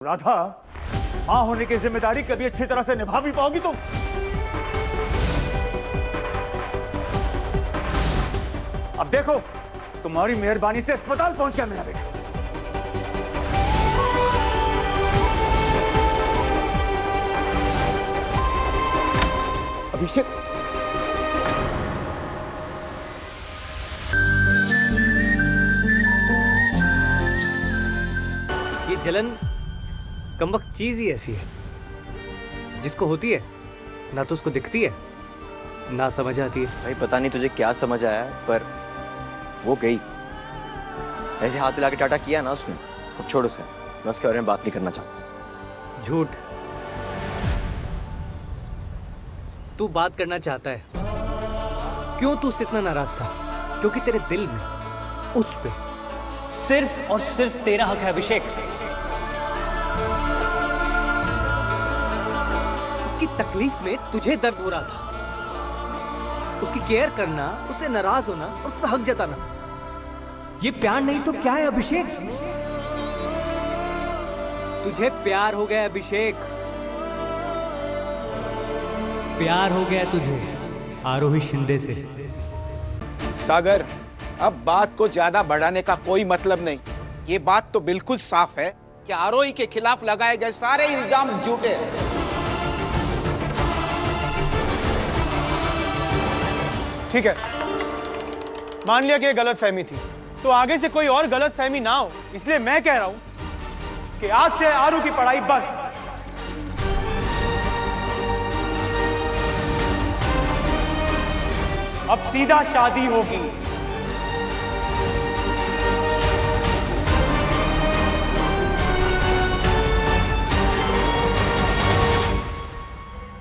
राधा, मां होने की जिम्मेदारी कभी अच्छी तरह से निभा भी पाओगी तुम? अब देखो, तुम्हारी मेहरबानी से अस्पताल पहुंच गया मेरा बेटा। अभिषेक, ये जलन कमबख्त चीज ही ऐसी है, जिसको होती है ना तो उसको दिखती है ना समझ आती है। भाई पता नहीं तुझे क्या समझ आया, पर वो गई। ऐसे हाथ हिला के टाटा किया ना उसने, अब छोड़ उसे। मैं उसके बारे में बात नहीं करना चाहता। झूठ। तू बात करना चाहता है। क्यों तू उससे इतना नाराज था? क्योंकि तेरे दिल में उस पे सिर्फ और सिर्फ तेरा हक है अभिषेक। उसकी तकलीफ में तुझे दर्द हो रहा था। उसकी केयर करना, उससे नाराज होना और उस पर हक जताना, ये प्यार नहीं तो क्या है अभिषेक? तुझे प्यार हो गया अभिषेक, प्यार हो गया तुझे आरोही शिंदे से। सागर, अब बात को ज्यादा बढ़ाने का कोई मतलब नहीं। ये बात तो बिल्कुल साफ है कि आरोही के खिलाफ लगाए गए सारे इल्जाम झूठे हैं। ठीक है, मान लिया कि ये गलतफहमी थी, तो आगे से कोई और गलतफहमी ना हो, इसलिए मैं कह रहा हूं कि आज से आरू की पढ़ाई बंद। अब सीधा शादी होगी।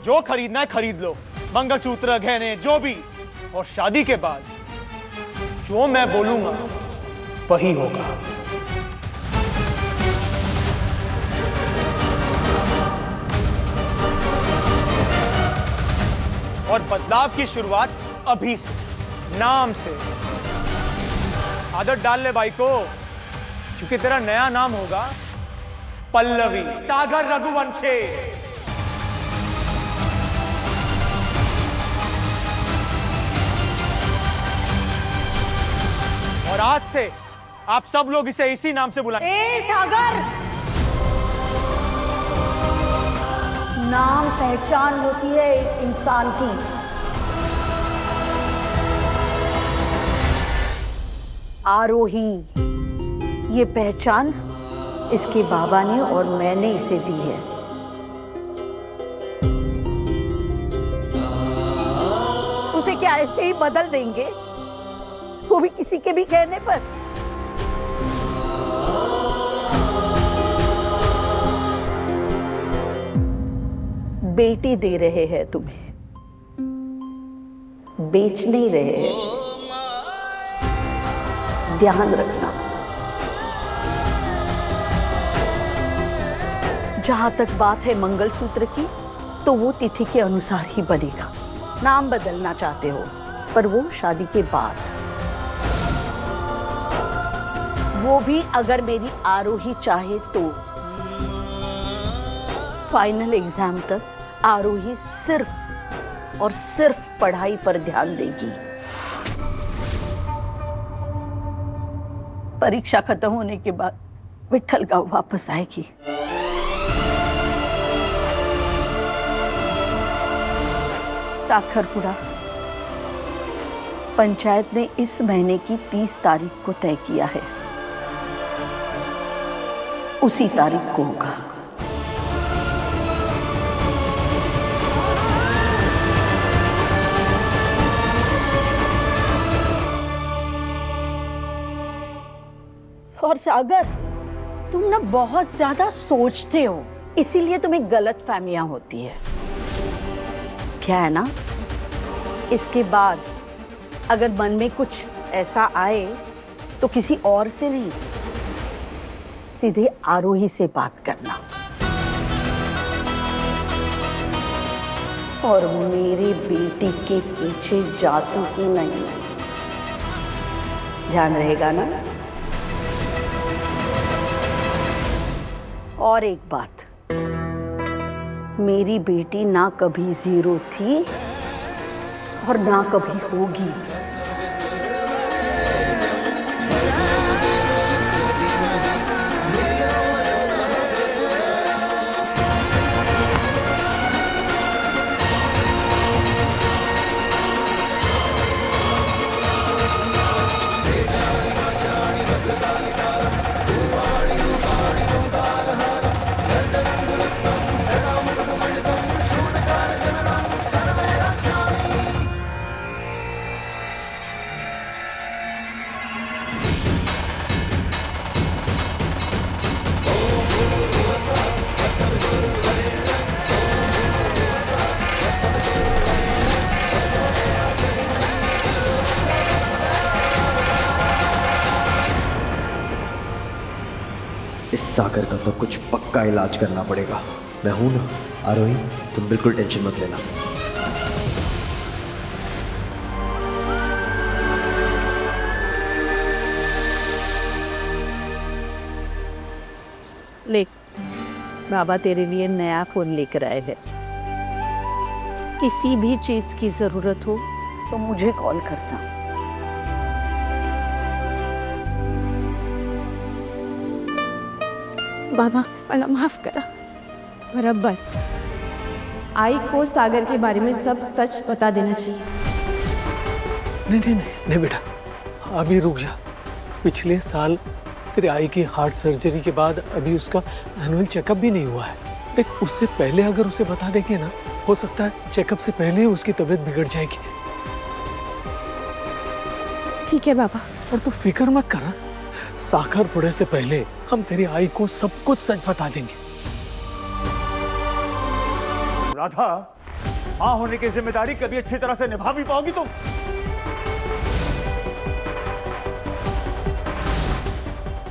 जो खरीदना है खरीद लो, मंगलसूत्र, गहने, जो भी। और शादी के बाद जो मैं बोलूंगा वही होगा। और बदलाव की शुरुआत अभी से, नाम से। आदत डाल ले भाई को, क्योंकि तेरा नया नाम होगा पल्लवी सागर रघुवंशी। और आज से आप सब लोग इसे इसी नाम से बुलाएं। ए सागर, नाम पहचान होती है एक इंसान की। आरोही, ये पहचान इसके बाबा ने और मैंने इसे दी है। उसे क्या ऐसे ही बदल देंगे, वो भी किसी के भी कहने पर? बेटी दे रहे हैं तुम्हें, बेच नहीं रहे हैं। ध्यान रखना। जहां तक बात है मंगलसूत्र की, तो वो तिथि के अनुसार ही बनेगा। नाम बदलना चाहते हो, पर वो शादी के बाद। वो भी अगर मेरी आरोही चाहे तो। फाइनल एग्जाम तक आरोही सिर्फ और सिर्फ पढ़ाई पर ध्यान देगी। परीक्षा खत्म होने के बाद विट्ठल गांव वापस आएगी। साखरपुड़ा पंचायत ने इस महीने की 30 तारीख को तय किया है, उसी तारीख को होगा। और सागर, तुम ना बहुत ज्यादा सोचते हो, इसीलिए तुम्हें गलत फहमियां होती है। क्या है ना, इसके बाद अगर मन में कुछ ऐसा आए तो किसी और से नहीं, सीधे आरोही से बात करना। और मेरी बेटी के पीछे जासूसी नहीं। ध्यान रहेगा ना? और एक बात, मेरी बेटी ना कभी जीरो थी और ना कभी होगी। इस सागर का तो कुछ पक्का इलाज करना पड़ेगा। मैं हूं ना आरोही, तुम बिल्कुल टेंशन मत लेना। ले, बाबा तेरे लिए नया फोन लेकर आए हैं। किसी भी चीज की जरूरत हो तो मुझे कॉल करना। बाबा मला माफ करा, पर अब बस आई को सागर के बारे में सब सच बता देना चाहिए। नहीं नहीं नहीं नहीं बेटा, अभी रुक जा। पिछले साल तेरे आई की हार्ट सर्जरी के बाद अभी उसका एनुअल चेकअप भी नहीं हुआ है। देख, उससे पहले अगर उसे बता देंगे ना, हो सकता है चेकअप से पहले ही उसकी तबीयत बिगड़ जाएगी। ठीक है बाबा। और तू फिक्र मत कर, सागर बुढ़े से पहले हम तेरी आई को सब कुछ सच बता देंगे। राधा, मां होने की जिम्मेदारी कभी अच्छी तरह से निभा भी पाओगी तुम?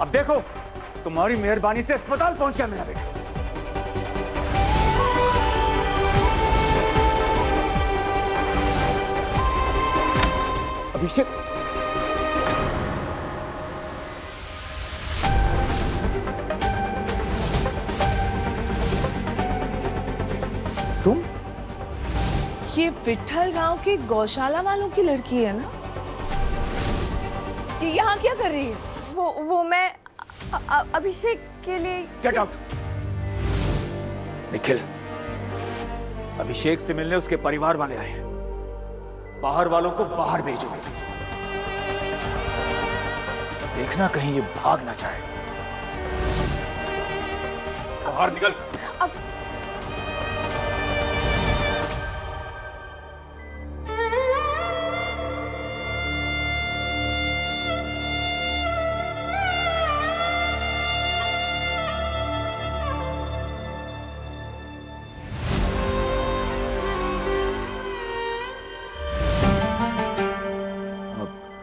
अब देखो, तुम्हारी मेहरबानी से अस्पताल पहुंच गया मेरा बेटा। अभिषेक, तुम? ये विट्ठल गांव के गौशाला वालों की लड़की है ना? ये यहाँ क्या कर रही है? वो मैं अभिषेक के लिए। Get out. निखिल, अभिषेक से मिलने उसके परिवार वाले आए हैं। बाहर वालों को बाहर भेजो। देखना कहीं ये भाग ना जाए। बाहर निकल।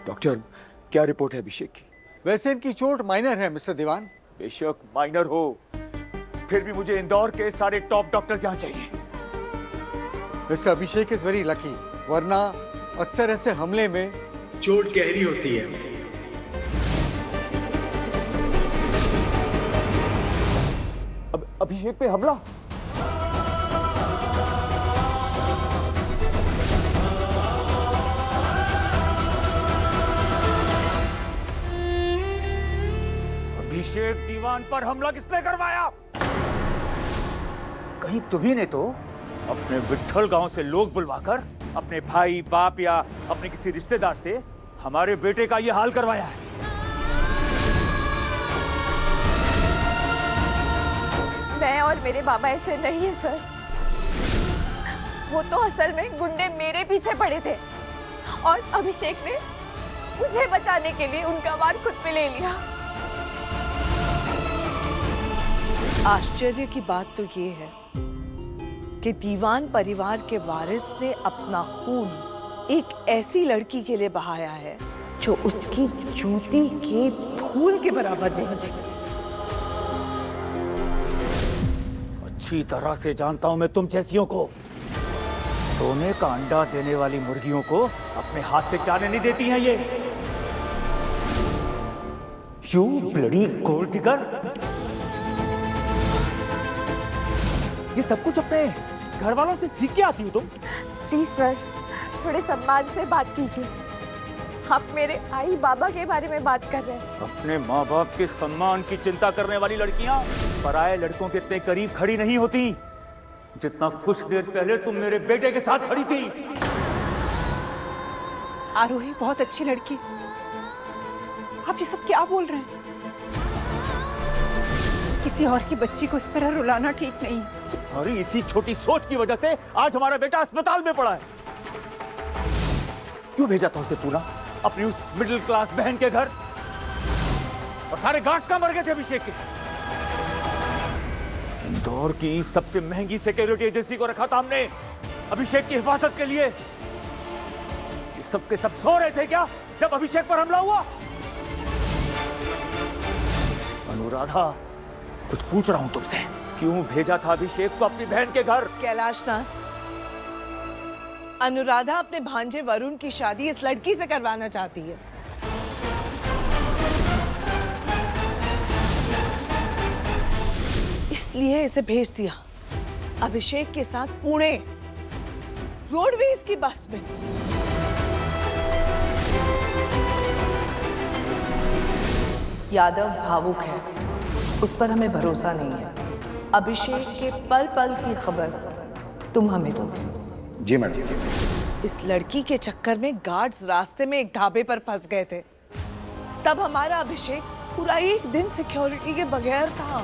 डॉक्टर, क्या रिपोर्ट है अभिषेक की? वैसे इनकी चोट माइनर है मिस्टर दीवान। बेशक माइनर हो, फिर भी मुझे इंदौर के सारे टॉप डॉक्टर्स यहाँ चाहिए। Mister Abhishek is very lucky, वरना अक्सर ऐसे हमले में चोट गहरी होती है। अब अभिषेक पे हमला? अभिषेक दीवान पर हमला किसने करवाया? कहीं तुम्ही ने तो अपने विट्ठल गांव से लोग बुलवाकर अपने भाई, बाप या अपने किसी रिश्तेदार से हमारे बेटे का यह हाल करवाया है। मैं और मेरे बाबा ऐसे नहीं है सर। वो तो असल में गुंडे मेरे पीछे पड़े थे और अभिषेक ने मुझे बचाने के लिए उनका वार खुद पे ले लिया। आश्चर्य की बात तो ये है कि दीवान परिवार के वारिस ने अपना खून एक ऐसी लड़की के लिए बहाया है जो उसकी जूती के धूल के बराबर नहीं है। अच्छी तरह से जानता हूं मैं तुम जैसियों को। सोने का अंडा देने वाली मुर्गियों को अपने हाथ से जाने नहीं देती हैं ये। You bloody gold digger! ये सब कुछ अपने घर वालों से सीख के आती हो तुम? प्लीज सर, थोड़े सम्मान से बात कीजिए। आप मेरे आई बाबा के बारे में बात कर रहे हैं। अपने माँ बाप के सम्मान की चिंता करने वाली लड़कियां पराये लड़कों के इतने करीब खड़ी नहीं होती जितना कुछ देर पहले तुम मेरे बेटे के साथ खड़ी थी। आरोही बहुत अच्छी लड़की। आप ये सब क्या बोल रहे हैं? किसी और की बच्ची को इस तरह रुलाना ठीक नहीं है। अरे इसी छोटी सोच की वजह से आज हमारा बेटा अस्पताल में पड़ा है। क्यों भेजा था उसे तूने अपनी उस मिडिल क्लास बहन के घर? और सारे गार्ड्स का मर गए थे अभिषेक के। इंदौर की सबसे महंगी सिक्योरिटी एजेंसी को रखा था हमने अभिषेक की हिफाजत के लिए। ये सब के सब सो रहे थे क्या जब अभिषेक पर हमला हुआ? अनुराधा, कुछ पूछ रहा हूं तुमसे, क्यों भेजा था अभिषेक को अपनी बहन के घर? कैलाश नाथ, अनुराधा अपने भांजे वरुण की शादी इस लड़की से करवाना चाहती है। इसलिए इसे भेज दिया अभिषेक के साथ पुणे रोडवेज की बस में। यादव भावुक है, उस पर हमें भरोसा नहीं है। अभिषेक के पल पल की खबर तुम हमें दोगे। जी मैडम। इस लड़की के चक्कर में गार्ड्स रास्ते में एक ढाबे पर फंस गए थे। तब हमारा अभिषेक पूरा एक दिन सिक्योरिटी के बगैर था।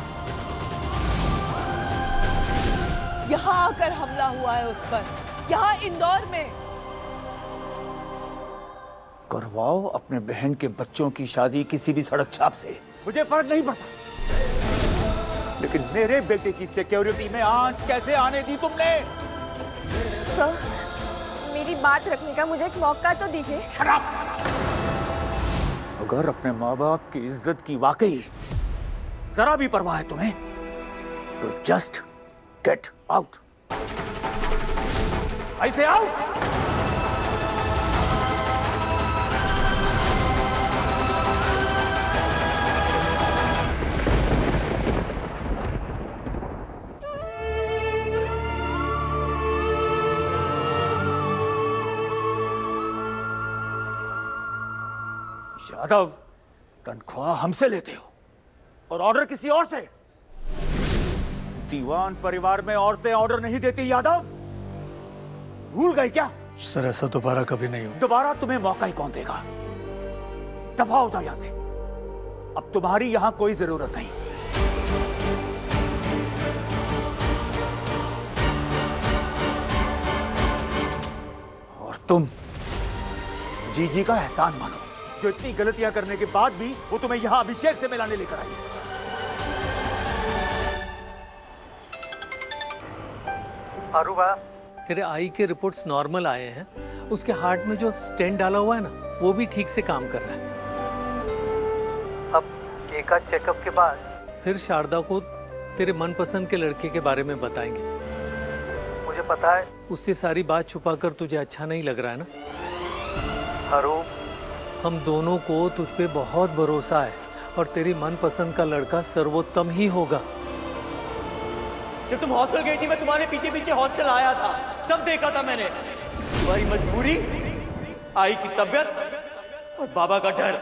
यहाँ आकर हमला हुआ है उस पर, यहाँ इंदौर में। करवाओ अपने बहन के बच्चों की शादी किसी भी सड़क छाप से, मुझे फर्क नहीं पड़ता, लेकिन मेरे बेटे की सिक्योरिटी में आंच कैसे आने दी तुमने? सर, मेरी बात रखने का मुझे एक मौका तो दीजिए। शराब! अगर अपने माँ बाप की इज्जत की वाकई जरा भी परवाह है तुम्हें, तो जस्ट गेट आउट। ऐसे आउट। यादव, तनख्वाह हमसे लेते हो और ऑर्डर किसी और से। दीवान परिवार में औरतें ऑर्डर नहीं देती यादव, भूल गए क्या? सर ऐसा दोबारा कभी नहीं हो। दोबारा तुम्हें मौका ही कौन देगा? दफा हो जाओ यहां से, अब तुम्हारी यहां कोई जरूरत नहीं। और तुम जीजी का एहसान मानो, जो इतनी गलतियां करने के बाद भी वो तुम्हें यहां अभिषेक से मिलाने लेकर आई। अरुबा, तेरे आई के रिपोर्ट्स नॉर्मल आए हैं। उसके हार्ट में जो स्टेंट डाला हुआ है ना, वो भी ठीक से काम कर रहा है। अब एक आध चेकअप के बाद फिर शारदा को तेरे मनपसंद के लड़के के बारे में बताएंगे। मुझे पता है उससे सारी बात छुपाकर तुझे अच्छा नहीं लग रहा है ना। अरुब, हम दोनों को तुझ पे बहुत भरोसा है और तेरी मनपसंद का लड़का सर्वोत्तम ही होगा। जब तुम हॉस्टल गई थी, मैं तुम्हारे पीछे पीछे हॉस्टल आया था, सब देखा था मैंने। तुम्हारी मजबूरी, आई की तबीयत और बाबा का डर।